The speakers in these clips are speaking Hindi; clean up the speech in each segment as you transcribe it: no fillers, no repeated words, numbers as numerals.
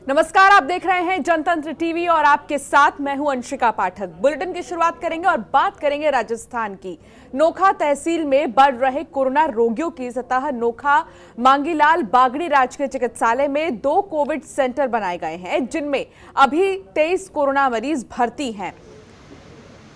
नमस्कार, आप देख रहे हैं जनतंत्र टीवी और आपके साथ मैं हूं अंशिका पाठक। बुलेटिन की शुरुआत करेंगे और बात करेंगे राजस्थान की। नोखा तहसील में बढ़ रहे कोरोना रोगियों की सतह नोखा मांगीलाल बागड़ी राजकीय चिकित्सालय में 2 कोविड सेंटर बनाए गए हैं, जिनमें अभी 23 कोरोना मरीज भर्ती हैं।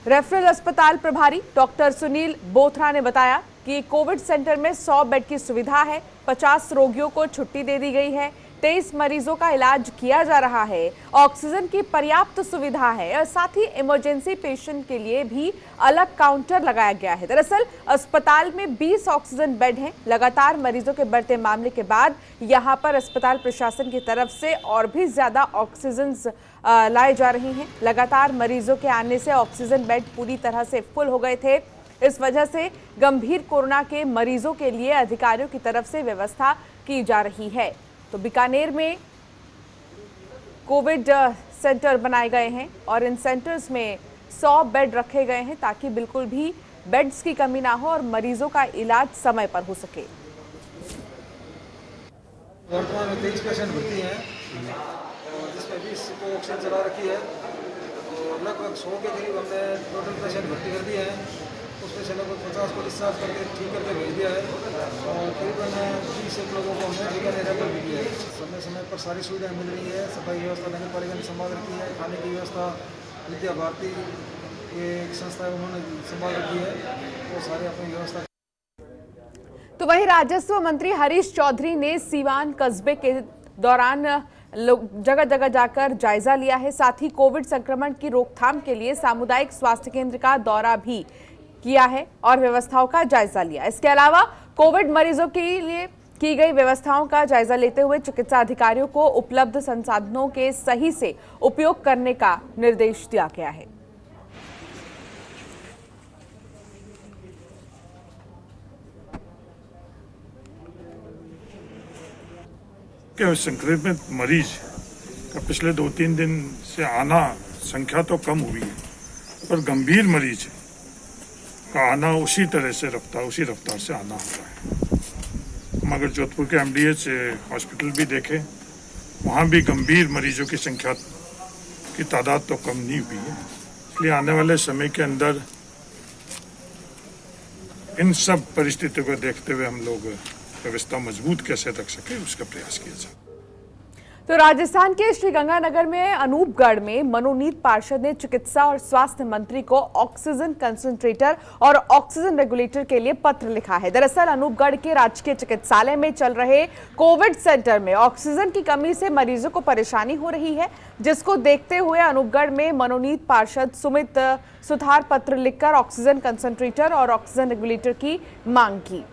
रेफरल अस्पताल प्रभारी डॉक्टर सुनील बोथरा ने बताया कि कोविड सेंटर में 100 बेड की सुविधा है, 50 रोगियों को छुट्टी दे दी गई है, 23 मरीजों का इलाज किया जा रहा है, ऑक्सीजन की पर्याप्त सुविधा है और साथ ही इमरजेंसी पेशेंट के लिए भी अलग काउंटर लगाया गया है। दरअसल अस्पताल में 20 ऑक्सीजन बेड हैं। लगातार मरीजों के बढ़ते मामले के बाद यहां पर अस्पताल प्रशासन की तरफ से और भी ज्यादा ऑक्सीजन लाए जा रहे हैं। लगातार मरीजों के आने से ऑक्सीजन बेड पूरी तरह से फुल हो गए थे। इस वजह से गंभीर कोरोना के मरीजों के लिए अधिकारियों की तरफ से व्यवस्था की जा रही है। तो बीकानेर में कोविड सेंटर बनाए गए हैं और इन सेंटर्स में 100 बेड रखे गए हैं ताकि बिल्कुल भी बेड्स की कमी ना हो और मरीजों का इलाज समय पर हो सके। वर्तमान में 23 पेशेंट भर्ती हैं और जिसमें 20 को ऑक्सीजन चला रखी है और लगभग 100 के करीब हमने टोटल पेशेंट भर्ती कर दिए हैं। उसमें से लगभग 50 को डिस्चार्ज करके ठीक करके भेज दिया है और करीबन 20 लोगों को हमने बीकानेर रेफर भी किया है। समय समय पर सारी सुविधाएं मिल रही है। सफाई व्यवस्था नगर पालिका ने संभाल रखी है। खाने की व्यवस्था विद्या भारती एक संस्था है, उन्होंने संभाल रखी है। वो सारी अपनी व्यवस्था। तो वहीं राजस्व मंत्री हरीश चौधरी ने सीवान कस्बे के दौरान जगह जगह जाकर जायजा लिया है। साथ ही कोविड संक्रमण की रोकथाम के लिए सामुदायिक स्वास्थ्य केंद्र का दौरा भी किया है और व्यवस्थाओं का जायजा लिया। इसके अलावा कोविड मरीजों के लिए की गई व्यवस्थाओं का जायजा लेते हुए चिकित्सा अधिकारियों को उपलब्ध संसाधनों के सही से उपयोग करने का निर्देश दिया गया है। क्या संक्रमित मरीज का पिछले 2-3 दिन से आना संख्या तो कम हुई है, पर गंभीर मरीज का आना उसी रफ्तार से आना हो रहा है। हम अगर जोधपुर के एमडीएच हॉस्पिटल भी देखें, वहाँ भी गंभीर मरीजों की संख्या की तादाद तो कम नहीं हुई है। इसलिए आने वाले समय के अंदर इन सब परिस्थितियों को देखते हुए हम लोग व्यवस्था मजबूत कैसे रख सके उसका प्रयास किया जाए। तो राजस्थान के श्रीगंगानगर में अनूपगढ़ में मनोनीत पार्षद ने चिकित्सा और स्वास्थ्य मंत्री को ऑक्सीजन कंसंट्रेटर और ऑक्सीजन रेगुलेटर के लिए पत्र लिखा है। दरअसल अनूपगढ़ के राजकीय चिकित्सालय में चल रहे कोविड सेंटर में ऑक्सीजन की कमी से मरीजों को परेशानी हो रही है, जिसको देखते हुए अनूपगढ़ में मनोनीत पार्षद सुमित सुथार पत्र लिखकर ऑक्सीजन कंसंट्रेटर और ऑक्सीजन रेगुलेटर की मांग की।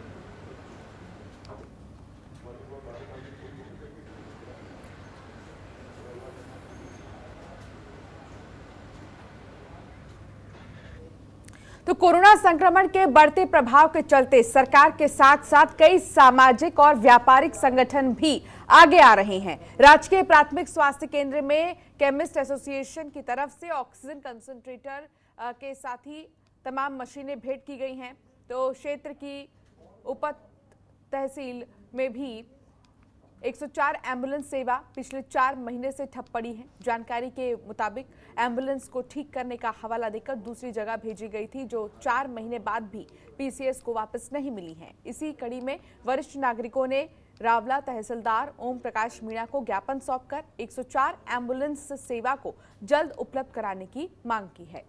तो कोरोना संक्रमण के बढ़ते प्रभाव के चलते सरकार के साथ साथ कई सामाजिक और व्यापारिक संगठन भी आगे आ रहे हैं। राजकीय प्राथमिक स्वास्थ्य केंद्र में केमिस्ट एसोसिएशन की तरफ से ऑक्सीजन कंसंट्रेटर के साथ ही तमाम मशीनें भेंट की गई हैं। तो क्षेत्र की उप तहसील में भी 104 एम्बुलेंस सेवा पिछले 4 महीने से ठप पड़ी है। जानकारी के मुताबिक एम्बुलेंस को ठीक करने का हवाला देकर दूसरी जगह भेजी गई थी, जो 4 महीने बाद भी पीसीएस को वापस नहीं मिली है। इसी कड़ी में वरिष्ठ नागरिकों ने रावला तहसीलदार ओम प्रकाश मीणा को ज्ञापन सौंपकर 104 एम्बुलेंस सेवा को जल्द उपलब्ध कराने की मांग की है।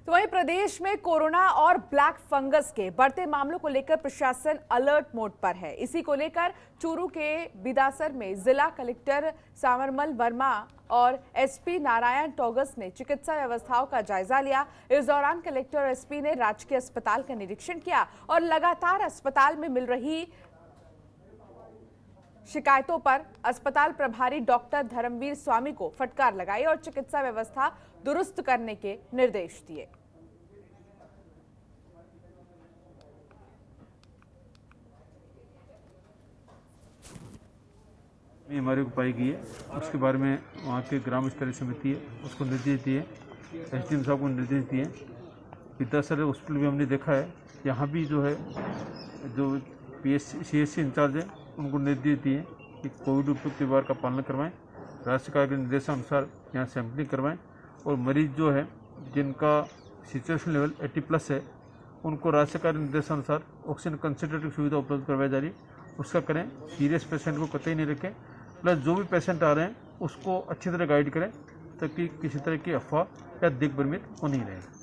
तो वहीं प्रदेश में कोरोना और ब्लैक फंगस के बढ़ते मामलों को लेकर प्रशासन अलर्ट मोड पर है। इसी को लेकर चूरू के बिदासर में जिला कलेक्टर सामरमल वर्मा और एसपी नारायण टोगस ने चिकित्सा व्यवस्थाओं का जायजा लिया। इस दौरान कलेक्टर और एसपी ने राजकीय अस्पताल का निरीक्षण किया और लगातार अस्पताल में मिल रही शिकायतों पर अस्पताल प्रभारी डॉक्टर धर्मवीर स्वामी को फटकार लगाई और चिकित्सा व्यवस्था दुरुस्त करने के निर्देश दिए। हमारे को पाई गई है, उसके बारे में वहाँ के ग्राम स्तरीय समिति है उसको निर्देश दिए एसडीएम साहब को निर्देश दिए। विद्यासागर हॉस्पिटल भी हमने देखा है, यहाँ भी जो है जो CHC इंचार्ज है उनको निर्देश दिए कि कोविड उपयुक्त व्यवहार का पालन करवाएं, राज्य सरकार के निर्देशानुसार यहाँ सैंपलिंग करवाएं और मरीज जो है जिनका सिचुएशन लेवल 80+ है उनको राज्य सरकार के निर्देशानुसार ऑक्सीजन कंसंट्रेटर सुविधा उपलब्ध करवाई जा रही है, उसका करें। सीरियस पेशेंट को कतई नहीं रखें, प्लस जो भी पेशेंट आ रहे हैं उसको अच्छी तरह गाइड करें ताकि किसी तरह की अफवाह या दिग्भ्रमित हो नहीं रहे।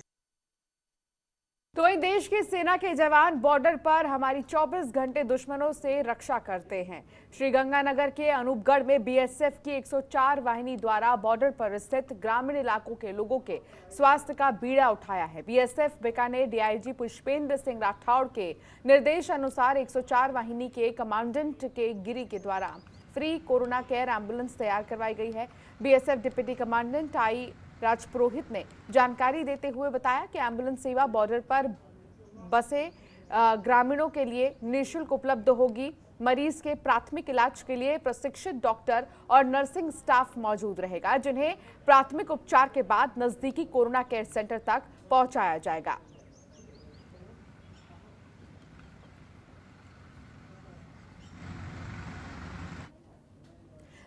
तो वहीं देश की सेना के जवान बॉर्डर पर हमारी 24 घंटे दुश्मनों से रक्षा करते हैं। श्रीगंगानगर के अनूपगढ़ में BSF की 104 वाहिनी द्वारा बॉर्डर पर स्थित ग्रामीण इलाकों के लोगों के स्वास्थ्य का बीड़ा उठाया है। BSF बीकानेर DIG पुष्पेंद्र सिंह राठौड़ के निर्देश अनुसार 104 वाहिनी के कमांडेंट के गिरी के द्वारा फ्री कोरोना केयर एम्बुलेंस तैयार करवाई गई है। BSF डिप्टी कमांडेंट आई राजपुरोहित ने जानकारी देते हुए बताया कि एम्बुलेंस सेवा बॉर्डर पर बसे ग्रामीणों के लिए निःशुल्क उपलब्ध होगी। मरीज के प्राथमिक इलाज के लिए प्रशिक्षित डॉक्टर और नर्सिंग स्टाफ मौजूद रहेगा, जिन्हें प्राथमिक उपचार के बाद नजदीकी कोरोना केयर सेंटर तक पहुंचाया जाएगा।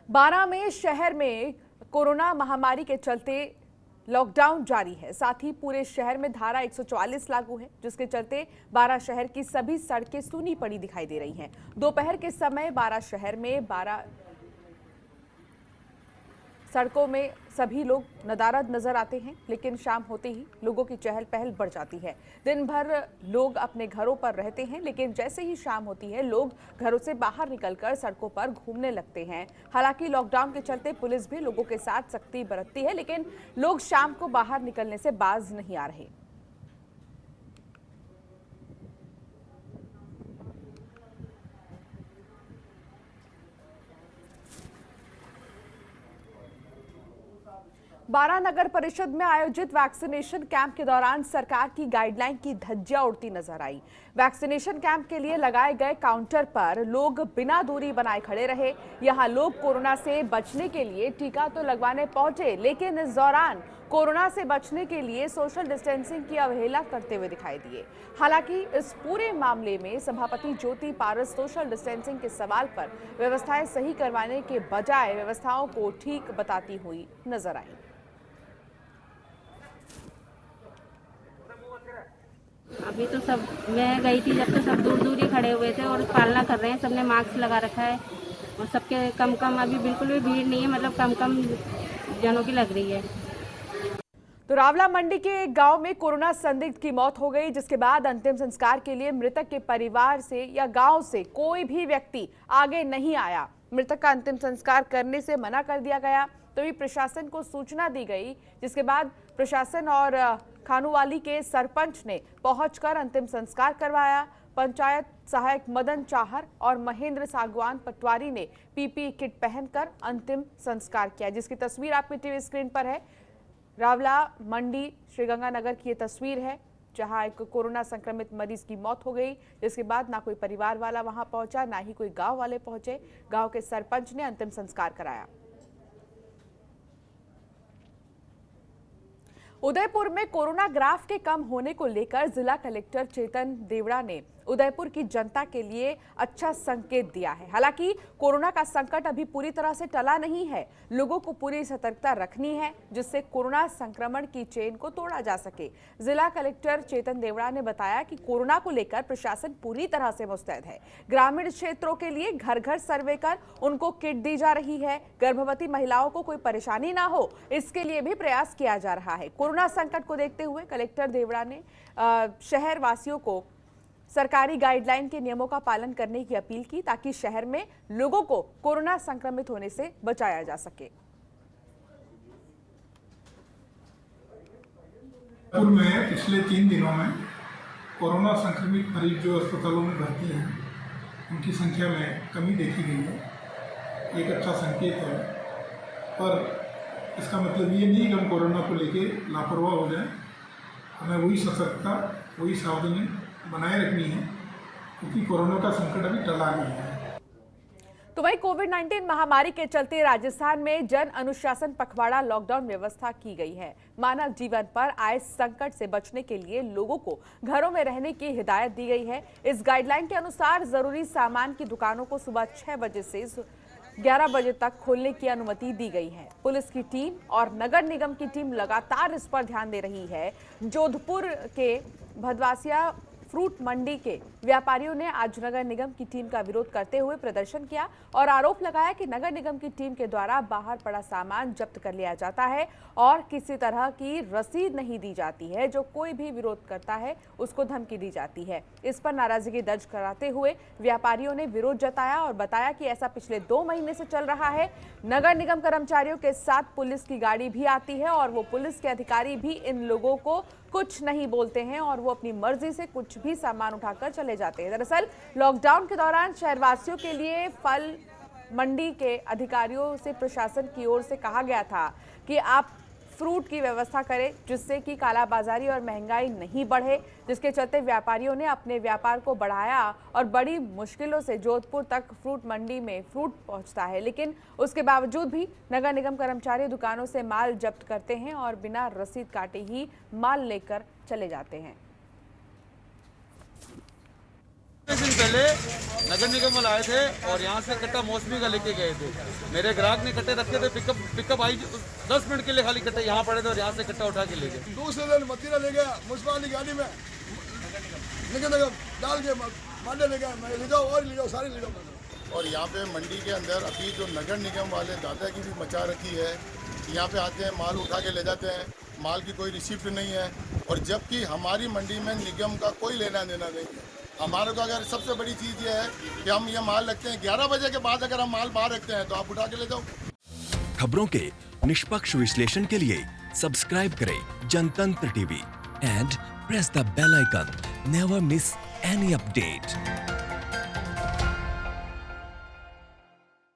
बारां में शहर में कोरोना महामारी के चलते लॉकडाउन जारी है। साथ ही पूरे शहर में धारा 144 लागू है, जिसके चलते बारां शहर की सभी सड़कें सूनी पड़ी दिखाई दे रही हैं। दोपहर के समय बारां शहर में सड़कों में सभी लोग नदारद नजर आते हैं, लेकिन शाम होते ही लोगों की चहल पहल बढ़ जाती है। दिन भर लोग अपने घरों पर रहते हैं, लेकिन जैसे ही शाम होती है लोग घरों से बाहर निकलकर सड़कों पर घूमने लगते हैं। हालांकि लॉकडाउन के चलते पुलिस भी लोगों के साथ सख्ती बरतती है, लेकिन लोग शाम को बाहर निकलने से बाज नहीं आ रहे। बारां नगर परिषद में आयोजित वैक्सीनेशन कैंप के दौरान सरकार की गाइडलाइन की धज्जियां उड़ती नजर आई। वैक्सीनेशन कैंप के लिए लगाए गए काउंटर पर लोग बिना दूरी बनाए खड़े रहे। यहां लोग कोरोना से बचने के लिए टीका तो लगवाने पहुंचे, लेकिन इस दौरान कोरोना से बचने के लिए सोशल डिस्टेंसिंग की अवहेलना करते हुए दिखाई दिए। हालांकि इस पूरे मामले में सभापति ज्योति पारस सोशल डिस्टेंसिंग के सवाल पर व्यवस्थाएं सही करवाने के बजाय व्यवस्थाओं को ठीक बताती हुई नजर आई। अभी तो सब मैं गई थी जब तो सब दूर दूर ही खड़े हुए थे और पालना कर रहे हैं, सबने मास्क लगा रखा है और सबके कम अभी बिल्कुल भी भीड़ नहीं है, मतलब कम जनों की लग रही है। तो रावला मंडी के एक गांव में कोरोना संदिग्ध की मौत हो गई, जिसके बाद अंतिम संस्कार के लिए मृतक के परिवार से या गांव से कोई भी व्यक्ति आगे नहीं आया। मृतक का अंतिम संस्कार करने से मना कर दिया गया, तो भी प्रशासन को सूचना दी गई, जिसके बाद प्रशासन और खानूवाली के सरपंच ने पहुंचकर अंतिम संस्कार करवाया। पंचायत सहायक मदन चाहर और महेंद्र सागवान पटवारी ने PPE किट पहनकर अंतिम संस्कार किया, जिसकी तस्वीर आपकी टीवी स्क्रीन पर है। रावला मंडी श्रीगंगानगर की ये तस्वीर है, जहां एक कोरोना संक्रमित मरीज की मौत हो गई, जिसके बाद ना कोई परिवार वाला वहां पहुंचा, ना ही कोई गांव वाले पहुंचे। गांव के सरपंच ने अंतिम संस्कार कराया। उदयपुर में कोरोना ग्राफ के कम होने को लेकर जिला कलेक्टर चेतन देवड़ा ने उदयपुर की जनता के लिए अच्छा संकेत दिया है। हालांकि कोरोना का संकट अभी पूरी तरह से टला नहीं है, लोगों को पूरी सतर्कता रखनी है, जिससे कोरोना संक्रमण की चेन को तोड़ा जा सके। जिला कलेक्टर चेतन देवड़ा ने बताया कि कोरोना को लेकर प्रशासन पूरी तरह से मुस्तैद है। ग्रामीण क्षेत्रों के लिए घर घर सर्वे कर उनको किट दी जा रही है। गर्भवती महिलाओं को कोई परेशानी ना हो, इसके लिए भी प्रयास किया जा रहा है। कोरोना संकट को देखते हुए कलेक्टर देवड़ा ने शहर वासियों को सरकारी गाइडलाइन के नियमों का पालन करने की अपील की, ताकि शहर में लोगों को कोरोना संक्रमित होने से बचाया जा सके। उदयपुर में पिछले 3 दिनों में कोरोना संक्रमित मरीज जो अस्पतालों में भर्ती हैं, उनकी संख्या में कमी देखी गई है। एक अच्छा संकेत है, पर इसका मतलब ये नहीं कि हम कोरोना को लेके लापरवाह हो जाएं। हमें वही सतर्कता, वही सावधानी बनाए रखनी है, क्योंकि कोरोना का संकट अभी टला नहीं है। तो वहीं कोविड-19 महामारी के चलते राजस्थान में जन अनुशासन पखवाड़ा लॉकडाउन व्यवस्था की गई है। मानव जीवन पर आए संकट से बचने के लिए लोगों को घरों में रहने की हिदायत दी गई है। इस गाइडलाइन के अनुसार जरूरी सामान की दुकानों को सुबह 6 बजे से 11 बजे तक खोलने की अनुमति दी गई है। पुलिस की टीम और नगर निगम की टीम लगातार इस पर ध्यान दे रही है। जोधपुर के भदवासिया फ्रूट मंडी के व्यापारियों ने आज नगर निगम की टीम का विरोध करते हुए प्रदर्शन किया और आरोप लगाया कि नगर निगम की टीम के द्वारा बाहर पड़ा सामान जब्त कर लिया जाता है और किसी तरह की रसीद नहीं दी जाती है। जो कोई भी विरोध करता है उसको धमकी दी जाती है। इस पर नाराजगी दर्ज कराते हुए व्यापारियों ने विरोध जताया और बताया कि ऐसा पिछले 2 महीने से चल रहा है। नगर निगम कर्मचारियों के साथ पुलिस की गाड़ी भी आती है और वो पुलिस के अधिकारी भी इन लोगों को कुछ नहीं बोलते हैं और वो अपनी मर्जी से कुछ भी सामान उठाकर चले जाते हैं। दरअसल लॉकडाउन के दौरान शहरवासियों के लिए फल मंडी के अधिकारियों से प्रशासन की ओर से कहा गया था कि आप फ्रूट की व्यवस्था करें जिससे कि कालाबाजारी और महंगाई नहीं बढ़े, जिसके चलते व्यापारियों ने अपने व्यापार को बढ़ाया और बड़ी मुश्किलों से जोधपुर तक फ्रूट मंडी में फ्रूट पहुंचता है। लेकिन उसके बावजूद भी नगर निगम कर्मचारी दुकानों से माल जब्त करते हैं और बिना रसीद काटे ही माल लेकर चले जाते हैं। दिन पहले नगर निगम वाले आए थे और यहाँ से कट्टा मौसमी का लेके गए थे। मेरे ग्राहक ने कट्टे रखे थे, पिकअप आई 10 मिनट के लिए खाली कट्टे यहाँ पड़े थे और यहाँ से कट्टा उठा के ले गए। दूसरे दिन मतीरा ले गया मुन्सिपालिटी गाड़ी में, नगर निगम डाल के मांडे ले गया, ले जाओ और ले जाओ, सारे ले जाओ। और यहाँ पे मंडी के अंदर अभी जो नगर निगम वाले दादागिरी मचा रखी है, यहाँ पे आते हैं माल उठा के ले जाते हैं, माल की कोई रिसिप्ट नहीं है और जबकि हमारी मंडी में निगम का कोई लेना देना नहीं है। हमारे को अगर सबसे बड़ी चीज़ ये है कि हम ये माल रखते हैं 11 बजे के बाद, अगर हम माल बाहर रखते हैं तो आप उठा के ले जाओ। खबरों के निष्पक्ष विश्लेषण के लिए सब्सक्राइब करें Jantantra TV and press the bell icon. Never miss any update.